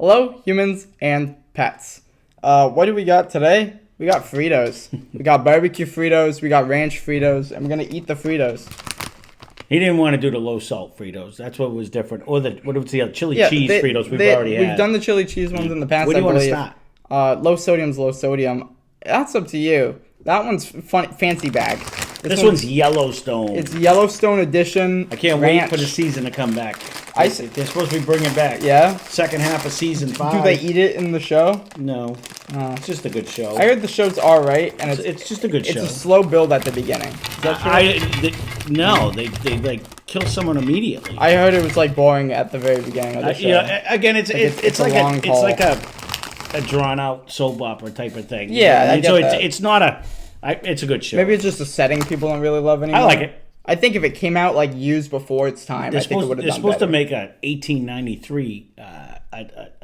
Hello, humans and pets. What do we got today? We got Fritos. We got barbecue Fritos, we got ranch Fritos, and we're gonna eat the Fritos. He didn't want to do the low salt Fritos. That's what was different. Or what was the chili cheese Fritos we've already had. We've done the chili cheese ones in the past. Where do you want to start? Low sodium's low sodium. That's up to you. That one's fancy bag. This one's Yellowstone. It's Yellowstone edition. I can't wait for the season to come back. They're supposed to be bringing back. Yeah? Second half of season 5. Do they eat it in the show? No. It's just a good show. I heard the show's alright, and it's just a good show. It's a slow build at the beginning. Is that true? No, they like kill someone immediately. I heard it was like boring at the very beginning of the show. Yeah, again, it's like a drawn out soap opera type of thing. Yeah, I get that. It's not a. It's a good show. Maybe it's just a setting people don't really love anymore. I like it. I think if it came out like years before its time, I think it would have done better. They're supposed to make a 1893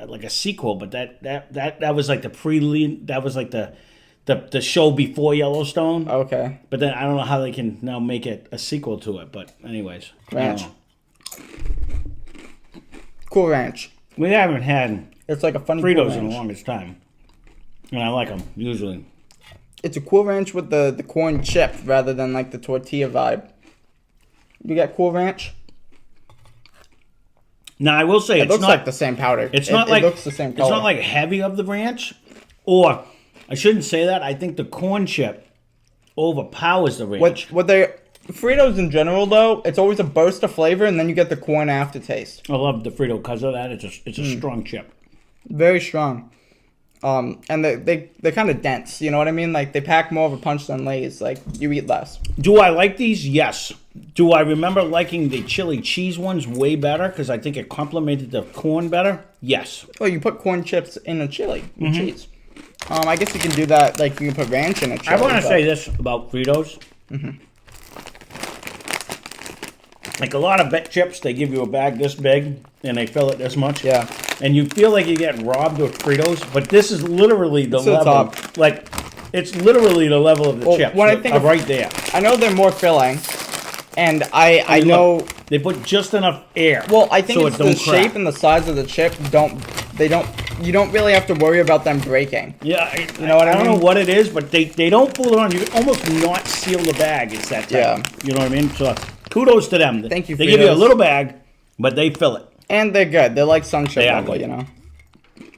like a sequel, but that was like the prelude. That was like the show before Yellowstone. Okay. But then I don't know how they can now make it a sequel to it. But anyways, ranch. Cool ranch. We haven't had it's like a funny Fritos cool in the longest time, and I like them usually. It's a Cool Ranch with the corn chip rather than like the tortilla vibe. You got Cool Ranch? Now I will say it looks like the same powder. It looks the same color. It's not like heavy of the ranch, or I shouldn't say that. I think the corn chip overpowers the ranch. What they Fritos in general though, it's always a burst of flavor and then you get the corn aftertaste. I love the Frito because of that. It's a strong chip. Very strong. And they're kind of dense, you know what I mean? Like, they pack more of a punch than Lay's. Like, you eat less. Do I like these? Yes. Do I remember liking the chili cheese ones way better because I think it complemented the corn better? Yes. Well, you put corn chips in a chili with cheese. I guess you can do that, like, you can put ranch in a chili. I want to say this about Fritos. Like, a lot of chips, they give you a bag this big, and they fill it this much. Yeah. And you feel like you're getting robbed with Fritos, but this is literally the level. Top. Like, it's literally the level of the chips. When I think right there. I know they're more filling, and I know look, they put just enough air. Well, I think so it's the shape and the size of the chip. You don't really have to worry about them breaking. Yeah, you know what I mean? I don't know what it is, but they don't fool around. You can almost not seal the bag. It's that tight. Yeah. You know what I mean? So kudos to them. Thank you. They give you a little bag, but they fill it. And they're good. They're like sunshine level, you know.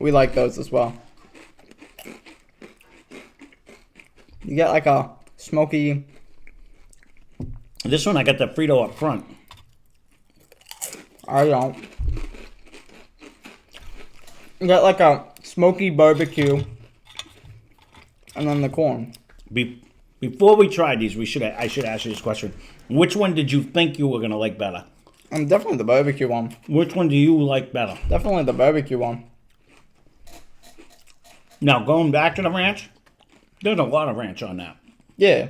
We like those as well. You get like a smoky. This one I got the Frito up front. I don't. You got like a smoky barbecue, and then the corn. Before we tried these, I should ask you this question: which one did you think you were gonna like better? Definitely the barbecue one. Which one do you like better? Definitely the barbecue one. Now, going back to the ranch, there's a lot of ranch on that. Yeah.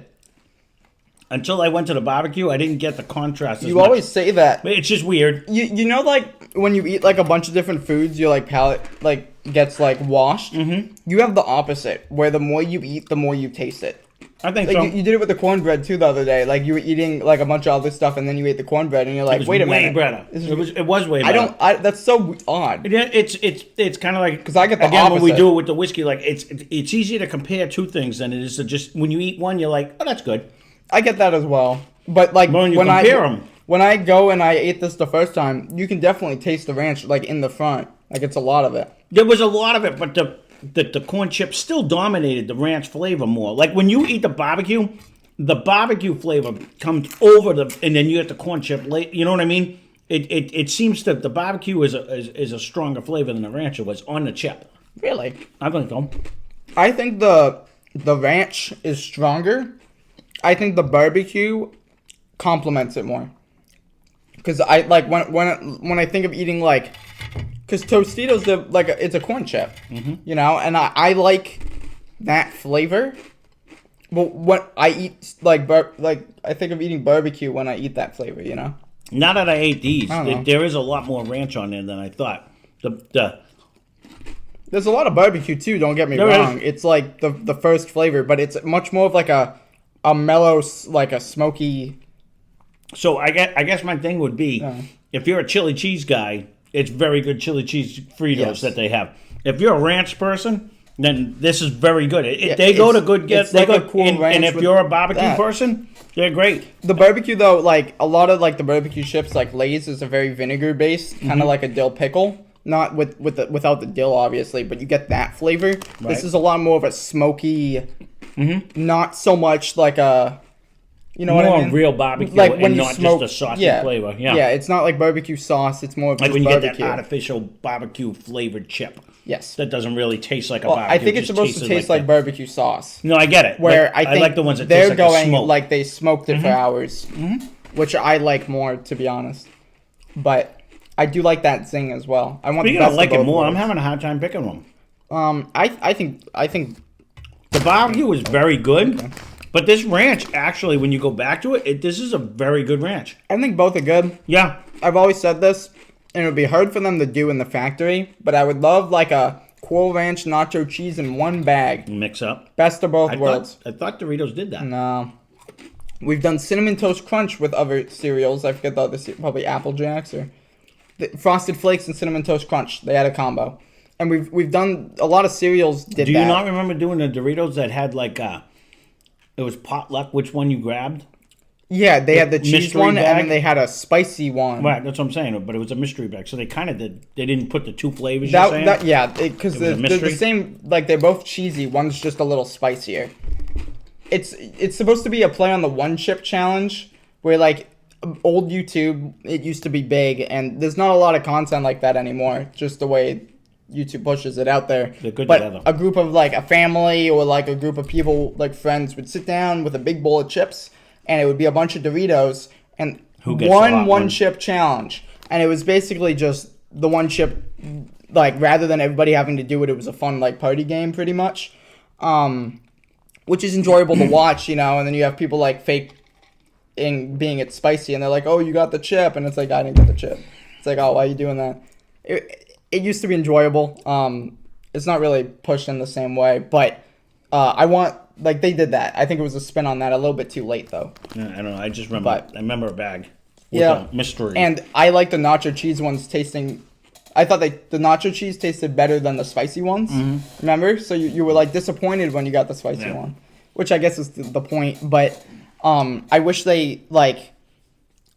Until I went to the barbecue, I didn't get the contrast as You much. always say that. It's just weird. You know, like, when you eat, like, a bunch of different foods, your, like, palate, like, gets, like, washed? Mm-hmm. You have the opposite, where the more you eat, the more you taste it. I think like, so. You did it with the cornbread, too, the other day. Like, you were eating, like, a bunch of other stuff, and then you ate the cornbread, and you're like, wait a minute. It was way better. That's so odd. Yeah, it's kind of like... Because I get the again, opposite. when we do it with the whiskey, like, it's easier to compare two things than it is to just... When you eat one, you're like, oh, that's good. I get that as well. But, like, when I go and I ate this the first time, you can definitely taste the ranch, like, in the front. Like, it's a lot of it. There was a lot of it, but the corn chips still dominated the ranch flavor more. Like, when you eat the barbecue flavor comes over and then you get the corn chip late. You know what I mean? It seems that the barbecue is a stronger flavor than the ranch was on the chip. Really? I think so. I think the ranch is stronger. I think the barbecue complements it more. Because I like when I think of eating like, because Tostitos, it's a corn chip, you know, and I like that flavor. But what I eat I think of eating barbecue when I eat that flavor, you know. Now that I ate these, there is a lot more ranch on there than I thought. There's a lot of barbecue too. Don't get me wrong. It's like the first flavor, but it's much more of like a mellow, like a smoky. So I guess my thing would be, if you're a chili cheese guy, it's very good chili cheese Fritos Yes. that they have. If you're a ranch person, then this is very good. Yeah, They go to good it's they like go, a cool ranch and if with you're a barbecue that. person, they're great. The barbecue though, like a lot of like the barbecue chips, like Lay's, is a very vinegar based, kind of like a dill pickle. Not without the dill, obviously, but you get that flavor. This is a lot more of a smoky, not so much like a, you know More what I mean? real barbecue, Like and when you not smoke, just a saucy yeah, flavor. Yeah, it's not like barbecue sauce. It's more of Like just when you barbecue. get that artificial barbecue flavored chip. Yes. That doesn't really taste like a Well, barbecue. I think it's just supposed to tastes taste like that. barbecue sauce. No, I get it. Where but I think like the ones that they're taste like going smoke. like they smoked it for hours, which I like more, to be honest. But I do like that zing as well. I want Speaking the best of liking both more, I'm worlds. having a hard time picking them. I think The barbecue is very good, but this ranch actually, when you go back to it, this is a very good ranch. both are good. Yeah, I've always said this, and it would be hard for them to do in the factory, but I would love like a Cool Ranch nacho cheese in one bag. mix up. Best of both worlds. I thought Doritos did that. No. We've done Cinnamon Toast Crunch with other cereals. I forget the other probably Apple Jacks or Frosted Flakes and Cinnamon Toast Crunch. They had a combo. And we've done a lot of cereals did that. Do you not remember doing the Doritos that had like it was potluck? Which one you grabbed? Yeah, they had the cheese mystery one, bag? and then they had a spicy one. Right, that's what I'm saying. But it was a mystery bag, so they kind of did. They didn't put the two flavors. You're saying? Because It was a they're the mystery? same. Like they're both cheesy. One's just a little spicier. It's supposed to be a play on the one chip challenge, where like old YouTube, it used to be big, and there's not a lot of content like that anymore. Just the way YouTube pushes it out there. They're good but together. a group of like a family or like a group of people, like friends, would sit down with a big bowl of chips, and it would be a bunch of Doritos and Who gets the hot one? chip challenge. And it was basically just the one chip, like rather than everybody having to do it, it was a fun like party game pretty much. Which is enjoyable to watch, and then you have people like fake being it's spicy, and they're like, "Oh, you got the chip," and it's like, "I didn't get the chip." It's like, "Oh, why are you doing that?" It used to be enjoyable. It's not really pushed in the same way, but I want like they did that. I think it was a spin on that a little bit too late though. Yeah, I don't know. I just remember. I remember a bag. With Yeah, a mystery. And I like the nacho cheese ones tasting. I thought the nacho cheese tasted better than the spicy ones. Remember? So you were like disappointed when you got the spicy one, which I guess is the point. But I wish they like.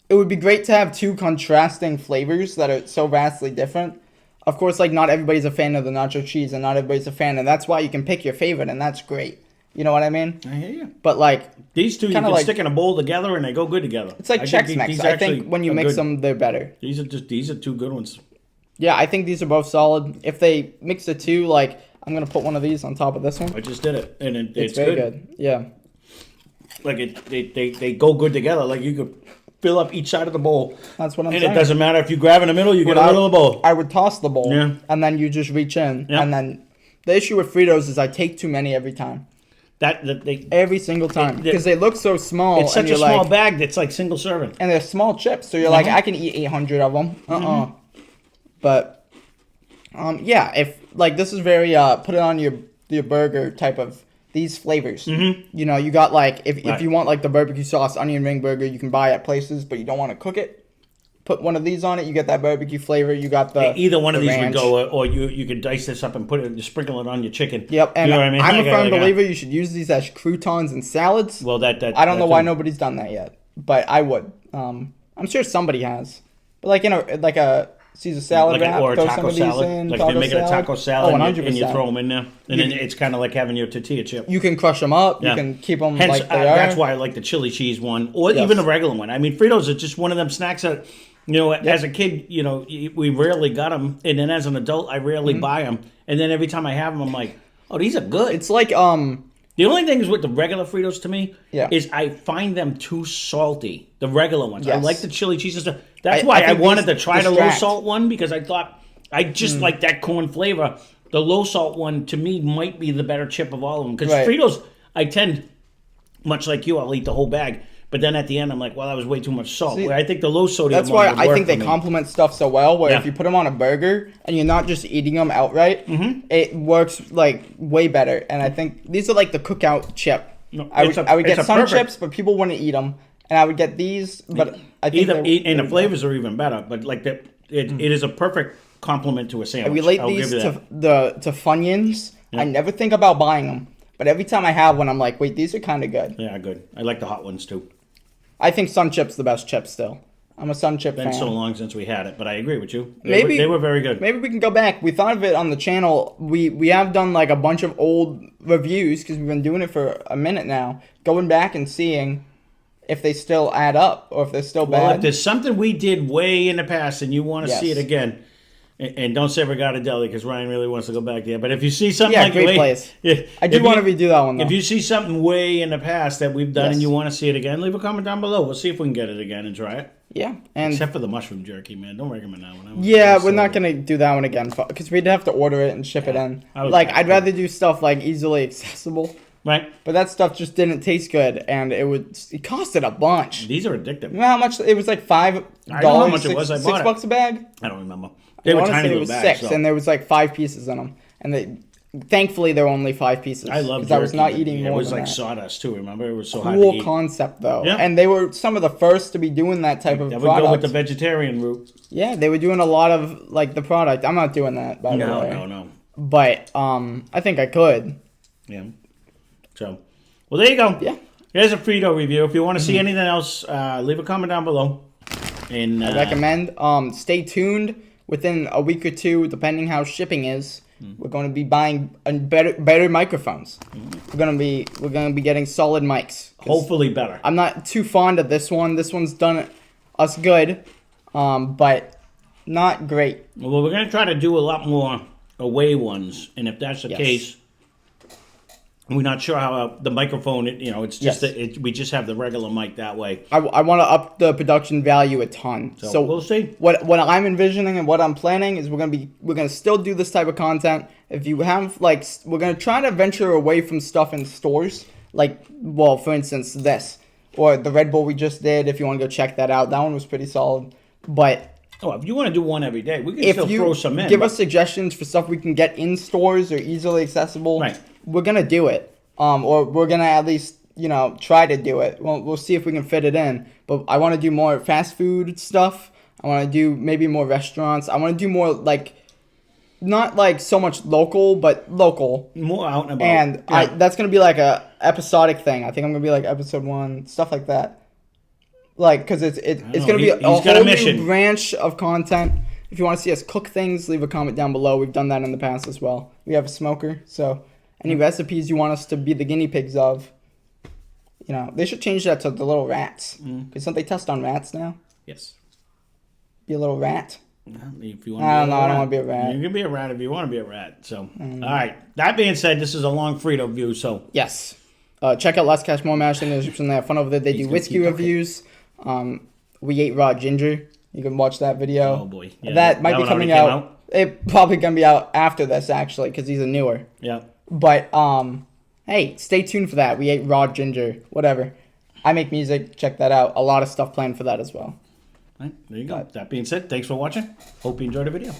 It would be great to have two contrasting flavors that are so vastly different. Of course, like not everybody's a fan of the nacho cheese, and not everybody's a fan, and that's why you can pick your favorite, and that's great. You know what I mean? I hear you. But like These two you kinda can like- stick in a bowl together, and they go good together. it's like I Chex think Mix. these I actually think when you are mix good. them, they're better. These are two good ones. Yeah, I think these are both solid. If they mix the two, like I'm gonna put one of these on top of this one. I just did it, and It's very good. Yeah. Like they go good together. Like you could fill up each side of the bowl, That's what I'm and saying. it doesn't matter if you grab in the middle, you get a I- little of the bowl. I would toss the bowl, Yeah. and then you just reach in, Yeah. and then the issue with Fritos is I take too many every time, They every single time, It- because they look so small. it's and such a you're small like, bag that's like single serving. and they're small chips, so you're like, I can eat 800 of them. But yeah, if like this is very put it on your burger type of these flavors. You know, you got like if you want like the barbecue sauce onion ring burger, you can buy at places, but you don't want to cook it. Put one of these on it, you get that barbecue flavor. You got the Either one of the these ranch. would go, or you could dice this up and put it, sprinkle it on your chicken. Yep, and you know what I mean? I'm a Like firm like believer you should use these as croutons and salads. Well, that I don't know that's why a- nobody's done that yet, but I would. I'm sure somebody has. But like like a Caesar salad wrap, or a throw taco some of these salad. in, Like if you're making a taco salad oh, and you 100%. throw them in there, and then it's kind of like having your tortilla chip. You can crush them up. Yeah. You can keep them Hence, like they are. that's why I like the chili cheese one, or Yes. even a regular one. I mean, Fritos are just one of them snacks that, as a kid, we rarely got them, and then as an adult, I rarely buy them. And then every time I have them, I'm like, oh, these are good. It's like The only thing is with the regular Fritos to me Yeah. is I find them too salty. The regular ones. I Yes. like the chili cheese and stuff. That's I why I think wanted to these try the low distract. salt one, because I thought I just like that corn flavor. The low salt one to me might be the better chip of all of them, because Right. Fritos, I tend, much like you, I'll eat the whole bag. But then at the end, I'm like, well, that was way too much salt. See, Where I think the low sodium that's one why would I work think they for me. complement stuff so well. Where Yeah. if you put them on a burger and you're not just eating them outright, it works like way better. And I think these are like the cookout chip. No, I it's would, a- I would it's get a some perfect- chips, but people wouldn't eat them. And I would get these, but I think And the they're flavors are even better. But like It is a perfect complement to a sandwich. I relate I'll these give you that. to Funyuns. Yeah. I never think about buying them, but every time I have one, I'm like, wait, these are kind of good. Yeah, good. I like the hot ones too. I think Sun Chip's the best chip still. I'm a Sun Chip Been fan. so long since we had it, but I agree with you. Maybe They were very good. Maybe we can go back. We thought of it on the channel. We have done like a bunch of old reviews because we've been doing it for a minute now. Going back and seeing if they still add up or if they're still Well, if bad. there's something we did way in the past and you want to see Yes. it again, and don't say Regatta Deli because Ryan really wants to go back there. But if you see something Yeah, like great place. Yeah, I do want to redo that one though. If you see something way in the past that we've done Yes. and you want to see it again, leave a comment down below. We'll see if we can get it again and try it. Yeah, and Except for the mushroom jerky, man. Don't recommend that one. yeah, we're not gonna do that one again because we'd have to order it and ship it in. Like I'd rather do stuff like easily accessible. Right. But that stuff just didn't taste good, and it costed a bunch. These are addictive. You know how much it was? Like $5. I know how much it was. I bought it. $6 a bag. I don't remember. They were I wanna tiny say little it was bags. 6, so. and there was like 5 pieces in them, and thankfully there were only 5 pieces. I love because jerky. I was not but eating yeah, more It was than like that. sawdust too. Remember, it was so hard to Cool eat. concept though, Yeah. and they were some of the first to be doing that type of That would product. go with the vegetarian route. Yeah, they were doing a lot of like the product. I'm not doing that by the way. No. But I think I could. Yeah. So, well, there you go. Yeah. Here's a Frito review. If you want to see anything else, leave a comment down below. And I recommend. Stay tuned. Within a week or two, depending how shipping is, we're going to be buying better microphones. We're gonna be getting solid mics. 'Cause hopefully better. I'm not too fond of this one. This one's done us good, but not great. Well, we're going to try to do a lot more away ones. And if that's the Yes. case, we're not sure how the microphone, it's just Yes. we just have the regular mic that way. I want to up the production value a ton. So we'll see. What I'm envisioning and what I'm planning is we're gonna still do this type of content. If you have we're gonna try to venture away from stuff in stores, for instance this or the Red Bull we just did. If you want to go check that out, that one was pretty solid. But If you want to do one every day, we can if still you throw some in. give us suggestions for stuff we can get in stores or easily accessible, Right. we're gonna do it. Or we're gonna at least try to do it. We'll see if we can fit it in. But I want to do more fast food stuff. I want to do maybe more restaurants. I want to do more not so much local, but local. More out and about. And Yeah. that's gonna be like a episodic thing. I think I'm gonna be like episode 1, stuff like that. Because it's know. gonna be He's a got a whole mission. new branch of content. If you want to see us cook things, leave a comment down below. We've done that in the past as well. We have a smoker, so any recipes you want us to be the guinea pigs of, they should change that to the little rats. Because don't they test on rats now? Yes. Be a little rat. If you want I don't know. I don't want to be a rat. You can be a rat if you want to be a rat. So, all right. That being said, this is a long Frito view. So, Yes. Check out Less Cash More Mash in the description. They have fun over there. They do gonna whiskey keep reviews. We ate raw ginger. You can watch that video. oh boy. Yeah, that might be one coming already came out. It probably gonna be out after this actually, because these are newer. Yeah. But hey, stay tuned for that. We ate raw ginger. Whatever. I make music. Check that out. A lot of stuff planned for that as well. All right, there you go. That being said, thanks for watching. Hope you enjoyed the video.